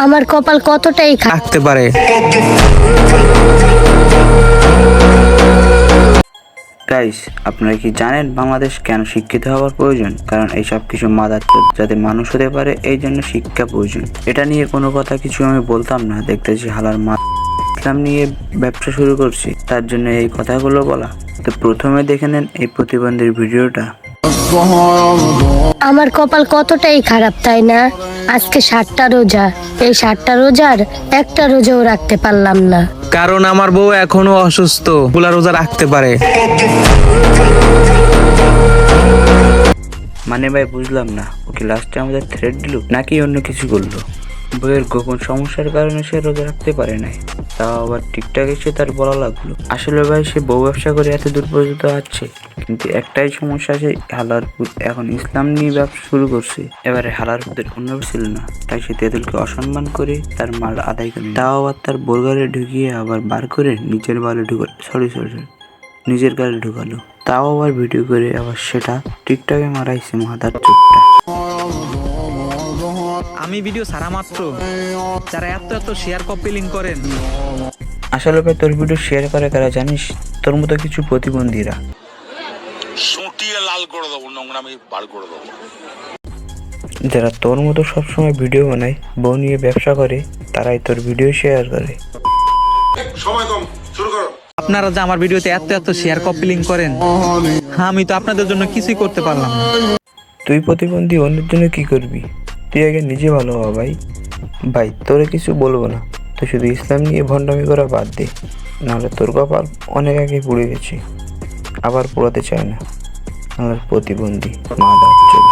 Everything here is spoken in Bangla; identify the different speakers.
Speaker 1: আমার কপাল কতটাই
Speaker 2: থাকতে পারে।
Speaker 3: গাইস, আপনারা কি জানেন বাংলাদেশ কেন শিক্ষিত হওয়ার প্রয়োজন? কারণ এই সব কিছু মাদারচোদ যাতে মানুষ হতে পারে, এই জন্য শিক্ষা প্রয়োজন। এটা নিয়ে কোনো কথা কিছু আমি বলতাম না, দেখতেছি হালার মা ইসলাম নিয়ে ব্যবসা শুরু করছি, তার জন্য এই কথাগুলো বলা। তো প্রথমে দেখে নেন এই প্রতিবন্ধীর ভিডিওটা।
Speaker 1: আমার কপাল কতটাই খারাপ, তাই না? আজকে 7টা রোজা, এই 7টা রোজার একটা রোজাও রাখতে পারলাম না।
Speaker 2: কারণ আমার বউ এখনো অসুস্থ, গুলা রোজা রাখতে পারে।
Speaker 3: মানে ভাই বুঝলাম না, ওকে লাস্টে আমাদের থ্রেড দিল নাকি অন্য কিছু করলো? বইয়ের গোপন সমস্যার কারণে সে রোজা রাখতে পারে নাই, তাও আবার ঠিকঠাক এসে তার বলা লাগলো। আসলে ভাই সে বউ ব্যবসা করে এত দূর পর্যন্ত আসছে, কিন্তু একটাই সমস্যা, সে হালার এখন ইসলাম নিয়ে ব্যবসা শুরু করছে। এবারে হালার পুতের অন্য ছিল না, তাই সে তেঁতুলকে অসম্মান করে তার মাল আদায় করে, তাও আবার তার বোরগারে ঢুকিয়ে আবার বার করে নিজের বালে ঢুকালো, সরি নিজের গালে ঢুকালো, তাও আবার ভিডিও করে আবার সেটা টিকটকে মারাইছে মাদার চোখটা।
Speaker 2: আমি ভিডিও ছাড়া মাত্র যারা এত শেয়ার কপি লিঙ্ক করেন,
Speaker 3: আসলে ভাই তোর ভিডিও শেয়ার করে কারা জানিস? তোর মতো কিছু প্রতিবন্ধীরা।
Speaker 4: সুটিয়ে লাল করে দেবো, নোংরামি বার করে দেবো।
Speaker 3: যারা তোর মতো সবসময় ভিডিও বানায়, বউ নিয়ে ব্যবসা করে, তারাই তোর ভিডিও শেয়ার করে।
Speaker 4: সময় কম, শুরু করো।
Speaker 2: আপনারা যে আমার ভিডিওতে এত শেয়ার কপি লিঙ্ক করেন, আমি তো আপনাদের জন্য কিছুই করতে পারলাম না।
Speaker 3: তুই প্রতিবন্ধী, অন্যের জন্য কি করবি? তুই আগে নিজে ভালো হ ভাই। ভাই তোরে কিছু বলবো না, তুই শুধু ইসলাম নিয়ে ভণ্ডামি করা বাদ দে, নাহলে তোর কপাল অনেক আগে পুড়ে গেছে, আবার পোড়াতে চায় না। আমার প্রতিবন্ধী মাদার চোদ।